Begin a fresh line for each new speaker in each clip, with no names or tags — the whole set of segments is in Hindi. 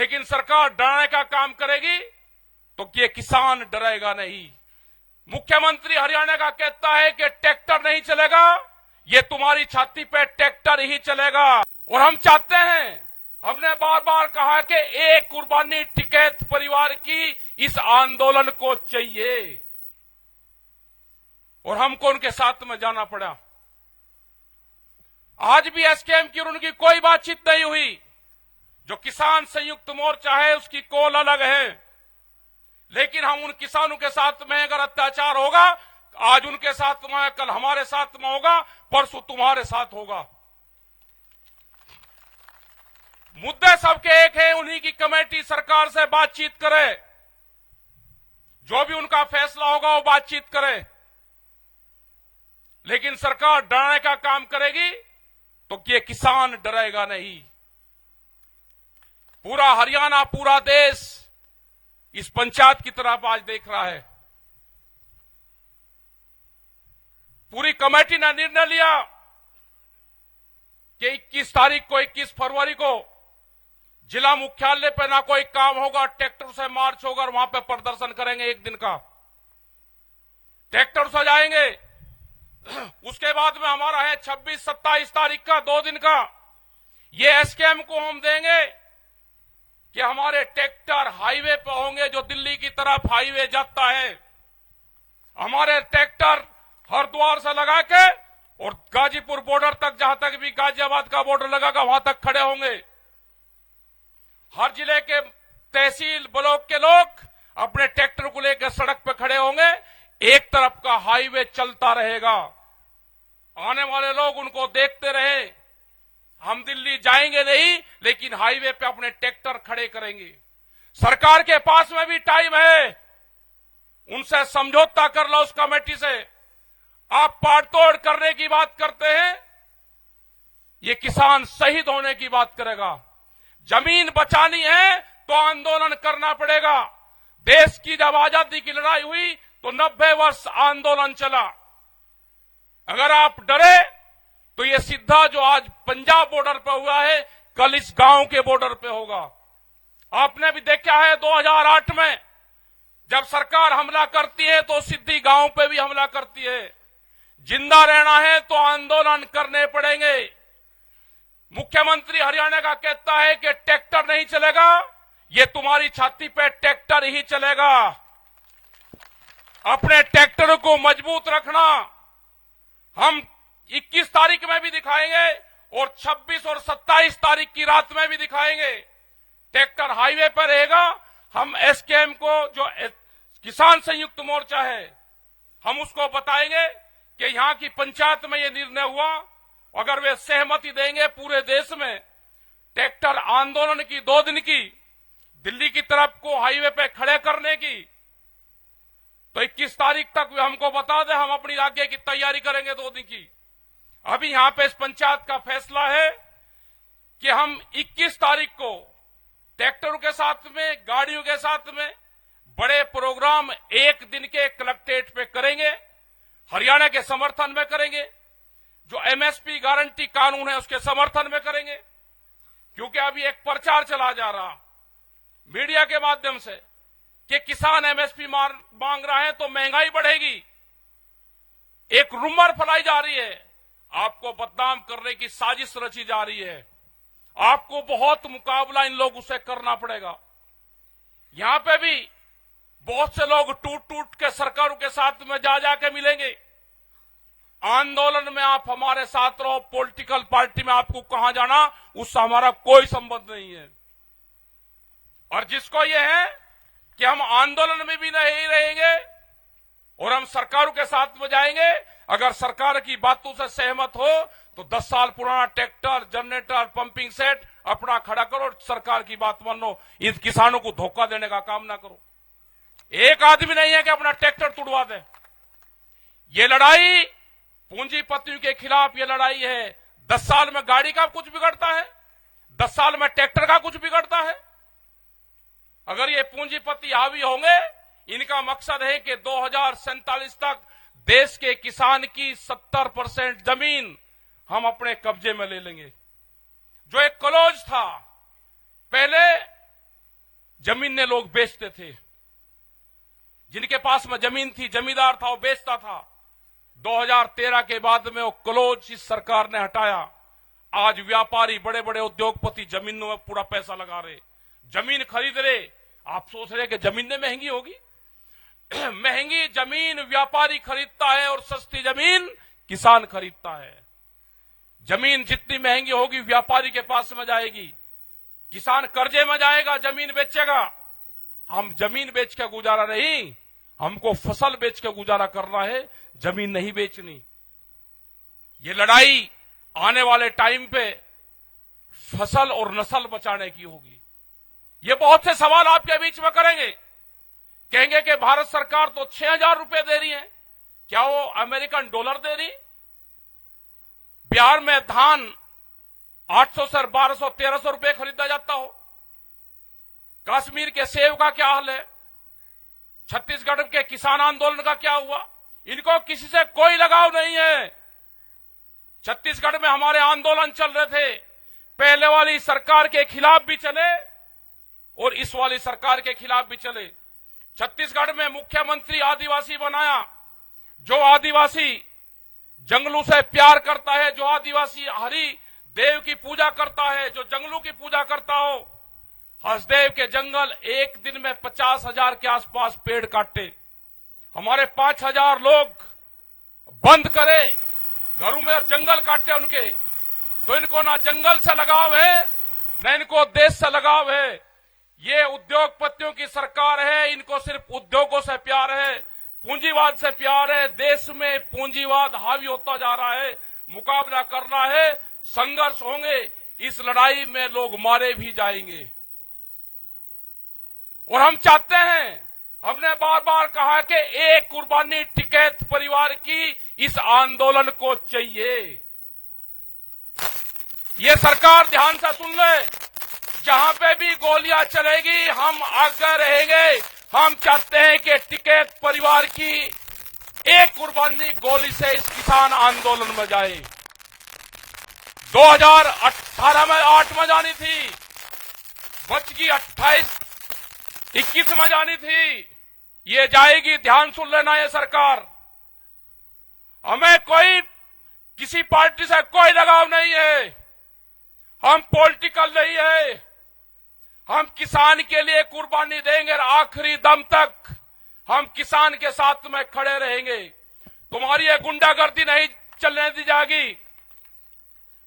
लेकिन सरकार डराने का काम करेगी तो ये किसान डरेगा नहीं। मुख्यमंत्री हरियाणा का कहता है कि ट्रैक्टर नहीं चलेगा, ये तुम्हारी छाती पे ट्रैक्टर ही चलेगा। और हम चाहते हैं, हमने बार बार कहा कि एक कुर्बानी टिकैत परिवार की इस आंदोलन को चाहिए और हमको उनके साथ में जाना पड़ा। आज भी एसकेएम की और उनकी कोई बातचीत नहीं हुई। जो किसान संयुक्त मोर्चा है उसकी कॉल अलग है, लेकिन हम उन किसानों के साथ में अगर अत्याचार होगा, आज उनके साथ में, कल हमारे साथ में होगा, परसों तुम्हारे साथ होगा। मुद्दे सबके एक है, उन्हीं की कमेटी सरकार से बातचीत करे, जो भी उनका फैसला होगा वो बातचीत करे। लेकिन सरकार डराने का काम करेगी तो ये किसान डरेगा नहीं। पूरा हरियाणा, पूरा देश इस पंचायत की तरफ आज देख रहा है। पूरी कमेटी ने निर्णय लिया कि 21 तारीख को, 21 फरवरी को जिला मुख्यालय पे ना कोई काम होगा, ट्रैक्टर से मार्च होगा और वहां पे प्रदर्शन करेंगे एक दिन का। ट्रैक्टर से जाएंगे। उसके बाद में हमारा है 26-27 तारीख का, 2 दिन का। ये एसकेएम को हम देंगे कि हमारे ट्रैक्टर हाईवे पे होंगे, जो दिल्ली की तरफ हाईवे जाता है। हमारे ट्रैक्टर हरिद्वार से लगा के और गाजीपुर बॉर्डर तक, जहां तक भी गाजियाबाद का बॉर्डर लगागा वहां तक खड़े होंगे। हर जिले के तहसील ब्लॉक के लोग अपने ट्रैक्टर को लेकर सड़क पर खड़े होंगे। एक तरफ का हाईवे चलता रहेगा, आने वाले लोग उनको देखते रहे। हम दिल्ली जाएंगे नहीं, लेकिन हाईवे पे अपने ट्रैक्टर खड़े करेंगे। सरकार के पास में भी टाइम है, उनसे समझौता कर लो उस कमेटी से। आप पाड़तोड़ करने की बात करते हैं, ये किसान शहीद होने की बात करेगा। जमीन बचानी है तो आंदोलन करना पड़ेगा। देश की जब आजादी की लड़ाई हुई तो 90 वर्ष आंदोलन चला। अगर आप डरे तो ये सीधा जो आज पंजाब बॉर्डर पर हुआ है, कल इस गांव के बॉर्डर पे होगा। आपने भी देखा है 2008 में जब सरकार हमला करती है तो सीधी गांव पे भी हमला करती है। जिंदा रहना है तो आंदोलन करने पड़ेंगे। मुख्यमंत्री हरियाणा का कहता है कि ट्रैक्टर नहीं चलेगा, ये तुम्हारी छाती पे ट्रैक्टर ही चलेगा। अपने ट्रैक्टर को मजबूत रखना। हम 21 तारीख में भी दिखाएंगे और 26 और 27 तारीख की रात में भी दिखाएंगे। ट्रैक्टर हाईवे पर रहेगा। हम एसकेएम को, जो किसान संयुक्त मोर्चा है, हम उसको बताएंगे कि यहां की पंचायत में ये निर्णय हुआ। अगर वे सहमति देंगे पूरे देश में ट्रैक्टर आंदोलन की 2 दिन की, दिल्ली की तरफ को हाईवे पे खड़े करने की, तो 21 तारीख तक वे हमको बता दें, हम अपनी आगे की तैयारी करेंगे 2 दिन की। अभी यहां पे इस पंचायत का फैसला है कि हम 21 तारीख को ट्रैक्टरों के साथ में, गाड़ियों के साथ में बड़े प्रोग्राम 1 दिन के कलेक्ट्रेट पे करेंगे। हरियाणा के समर्थन में करेंगे। जो एमएसपी गारंटी कानून है उसके समर्थन में करेंगे। क्योंकि अभी एक प्रचार चला जा रहा मीडिया के माध्यम से कि किसान एमएसपी मांग रहा है तो महंगाई बढ़ेगी। एक रूमर फैलाई जा रही है, आपको बदनाम करने की साजिश रची जा रही है। आपको बहुत मुकाबला इन लोगों से करना पड़ेगा। यहां पे भी बहुत से लोग टूट टूट के सरकारों के साथ में जा जाके मिलेंगे। आंदोलन में आप हमारे साथ रहो, पॉलिटिकल पार्टी में आपको कहां जाना उससे हमारा कोई संबंध नहीं है। और जिसको ये है कि हम आंदोलन में भी नहीं रहेंगे और हम सरकारों के साथ में जाएंगे, अगर सरकार की बातों से सहमत हो तो 10 साल पुराना ट्रैक्टर, जनरेटर, पंपिंग सेट अपना खड़ा करो, सरकार की बात मानो। इन किसानों को धोखा देने का काम ना करो। एक आदमी नहीं है कि अपना ट्रैक्टर तुड़वा दे। ये लड़ाई पूंजीपतियों के खिलाफ ये लड़ाई है। 10 साल में गाड़ी का कुछ बिगड़ता है, 10 साल में ट्रैक्टर का कुछ बिगड़ता है। अगर ये पूंजीपति हावी होंगे, इनका मकसद है कि 2047 तक देश के किसान की 70% जमीन हम अपने कब्जे में ले लेंगे। जो एक क्लोज था, पहले जमीन लोग बेचते थे। जिनके पास में जमीन थी, जमींदार था, वो बेचता था। 2013 के बाद में वो क्लोज इस सरकार ने हटाया। आज व्यापारी, बड़े बड़े उद्योगपति जमीनों में पूरा पैसा लगा रहे, जमीन खरीद रहे। आप सोच रहे कि जमीनें महंगी होगी? महंगी जमीन व्यापारी खरीदता है और सस्ती जमीन किसान खरीदता है। जमीन जितनी महंगी होगी व्यापारी के पास में जाएगी, किसान कर्जे में जाएगा, जमीन बेचेगा। हम जमीन बेच के गुजारा नहीं, हमको फसल बेच के गुजारा करना है, जमीन नहीं बेचनी। ये लड़ाई आने वाले टाइम पे फसल और नस्ल बचाने की होगी। ये बहुत से सवाल आपके बीच में करेंगे, कहेंगे कि भारत सरकार तो 6,000 रुपए दे रही है, क्या वो अमेरिकन डॉलर दे रही? बिहार में धान 800 से 1200 1300 रुपए खरीदा जाता हो। कश्मीर के सेब का क्या हाल है? छत्तीसगढ़ के किसान आंदोलन का क्या हुआ? इनको किसी से कोई लगाव नहीं है। छत्तीसगढ़ में हमारे आंदोलन चल रहे थे, पहले वाली सरकार के खिलाफ भी चले और इस वाली सरकार के खिलाफ भी चले। छत्तीसगढ़ में मुख्यमंत्री आदिवासी बनाया। जो आदिवासी जंगलों से प्यार करता है, जो आदिवासी हरि देव की पूजा करता है, जो जंगलों की पूजा करता हो, हसदेव के जंगल एक दिन में 50,000 के आसपास पेड़ काटे। हमारे 5,000 लोग बंद करे, घरों में जंगल काटे उनके। तो इनको ना जंगल से लगाव है, न इनको देश से लगाव है। ये उद्योगपतियों की सरकार है, इनको सिर्फ उद्योगों से प्यार है, पूंजीवाद से प्यार है। देश में पूंजीवाद हावी होता जा रहा है, मुकाबला करना है, संघर्ष होंगे। इस लड़ाई में लोग मारे भी जाएंगे और हम चाहते हैं, हमने बार बार कहा कि एक कुर्बानी टिकैत परिवार की इस आंदोलन को चाहिए। ये सरकार ध्यान से सुन ले, जहां पे भी गोलियां चलेगी हम आगे रहेंगे। हम चाहते हैं कि टिकैत परिवार की एक कुर्बानी गोली से इस किसान आंदोलन में जाए। 2018 में 8 में जानी थी, बच गई 21 में जानी थी। ये जाएगी, ध्यान सुन लेना। ये सरकार, हमें कोई किसी पार्टी से कोई लगाव नहीं है, हम पॉलिटिकल नहीं है। हम किसान के लिए कुर्बानी देंगे और आखिरी दम तक हम किसान के साथ में खड़े रहेंगे। तुम्हारी ये गुंडागर्दी नहीं चलने दी जाएगी।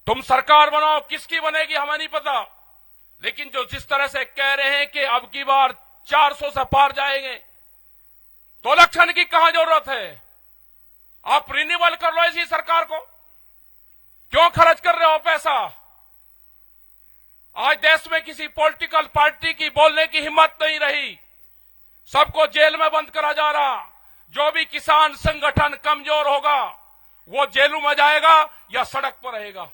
तुम सरकार बनाओ, किसकी बनेगी हमें नहीं पता, लेकिन जो जिस तरह से कह रहे हैं कि अब की बार 400 से पार जाएंगे, तो इलेक्शन की कहां जरूरत है? आप रिन्यूअल कर लो इसी सरकार को, क्यों खर्च कर रहे हो पैसा? आज देश में किसी पॉलिटिकल पार्टी की बोलने की हिम्मत नहीं रही, सबको जेल में बंद करा जा रहा। जो भी किसान संगठन कमजोर होगा वो जेलों में जाएगा या सड़क पर रहेगा।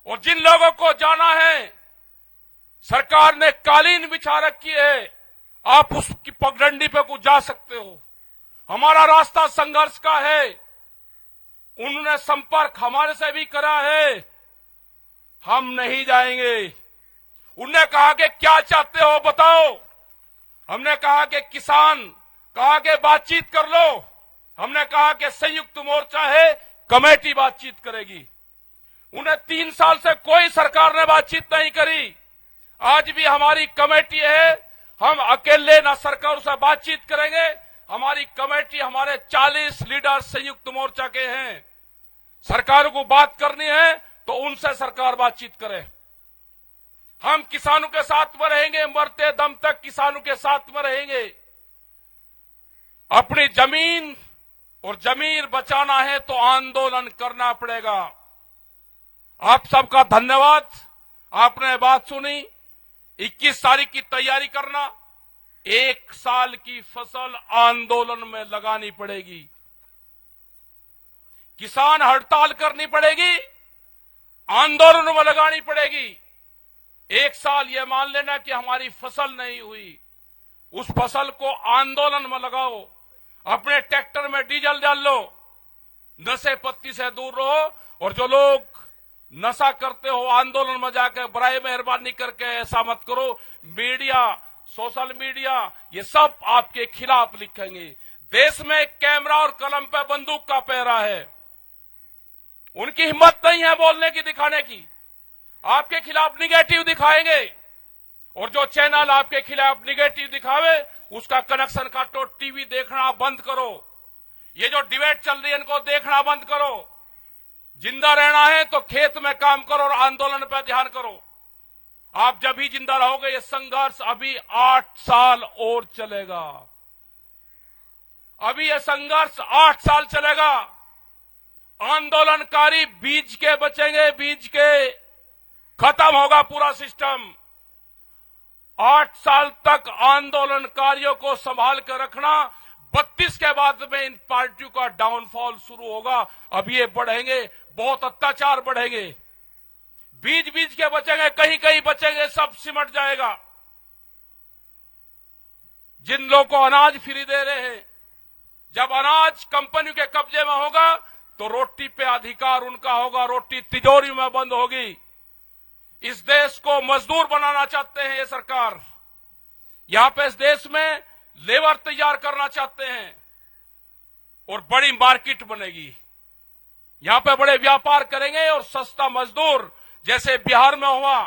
और जिन लोगों को जाना है, सरकार ने कालीन बिछा रखी है, आप उसकी पगडंडी पे को जा सकते हो। हमारा रास्ता संघर्ष का है, उन्होंने संपर्क हमारे से भी करा है, हम नहीं जाएंगे। उन्होंने कहा कि क्या चाहते हो बताओ, हमने कहा कि किसान, कहा कि बातचीत कर लो, हमने कहा कि संयुक्त मोर्चा है, कमेटी बातचीत करेगी। उन्हें 3 साल से कोई सरकार ने बातचीत नहीं करी। आज भी हमारी कमेटी है, हम अकेले ना सरकार से बातचीत करेंगे। हमारी कमेटी, हमारे 40 लीडर संयुक्त मोर्चा के हैं। सरकार को बात करनी है तो उनसे सरकार बातचीत करे। हम किसानों के साथ में रहेंगे, मरते दम तक किसानों के साथ में रहेंगे। अपनी जमीन और जमीर बचाना है तो आंदोलन करना पड़ेगा। आप सबका धन्यवाद, आपने बात सुनी। 21 तारीख की तैयारी करना, 1 साल की फसल आंदोलन में लगानी पड़ेगी। किसान हड़ताल करनी पड़ेगी, आंदोलन में लगानी पड़ेगी। 1 साल ये मान लेना कि हमारी फसल नहीं हुई, उस फसल को आंदोलन में लगाओ। अपने ट्रैक्टर में डीजल डाल लो, नशे पत्ती से दूर रहो। और जो लोग नशा करते हो, आंदोलन में जाकर बराए मेहरबानी करके ऐसा मत करो। मीडिया, सोशल मीडिया, ये सब आपके खिलाफ लिखेंगे। देश में कैमरा और कलम पे बंदूक का पहरा है। उनकी हिम्मत नहीं है बोलने की, दिखाने की। आपके खिलाफ निगेटिव दिखाएंगे, और जो चैनल आपके खिलाफ निगेटिव दिखावे उसका कनेक्शन काटो, टीवी देखना बंद करो। ये जो डिबेट चल रही है इनको देखना बंद करो। जिंदा रहना है तो खेत में काम करो और आंदोलन पर ध्यान करो। आप जब भी जिंदा रहोगे। ये संघर्ष अभी 8 साल और चलेगा। अभी ये संघर्ष 8 साल चलेगा। आंदोलनकारी बीज के बचेंगे, बीज के। खत्म होगा पूरा सिस्टम। 8 साल तक आंदोलनकारियों को संभाल कर रखना। 32 के बाद में इन पार्टियों का डाउनफॉल शुरू होगा। अब ये बढ़ेंगे, बहुत अत्याचार बढ़ेंगे। बीज बीज के बचेंगे, कहीं कहीं बचेंगे, सब सिमट जाएगा। जिन लोगों को अनाज फ्री दे रहे हैं, जब अनाज कंपनियों के कब्जे में होगा तो रोटी पे अधिकार उनका होगा, रोटी तिजोरी में बंद होगी। इस देश को मजदूर बनाना चाहते हैं ये सरकार। यहां पे इस देश में लेबर तैयार करना चाहते हैं और बड़ी मार्केट बनेगी। यहां पे बड़े व्यापार करेंगे और सस्ता मजदूर, जैसे बिहार में हुआ।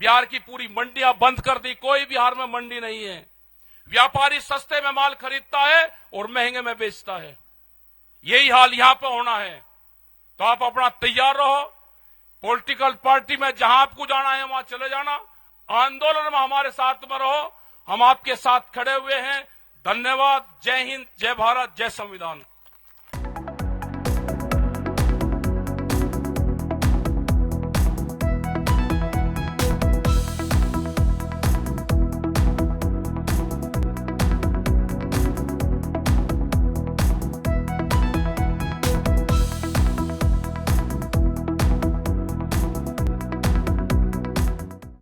बिहार की पूरी मंडियां बंद कर दी, कोई बिहार में मंडी नहीं है। व्यापारी सस्ते में माल खरीदता है और महंगे में बेचता है। यही हाल यहां पर होना है। तो आप अपना तैयार रहो। पॉलिटिकल पार्टी में जहां आपको जाना है वहां चले जाना। आंदोलन में हमारे साथ में रहो। हम आपके साथ खड़े हुए हैं। धन्यवाद। जय हिंद, जय भारत, जय संविधान।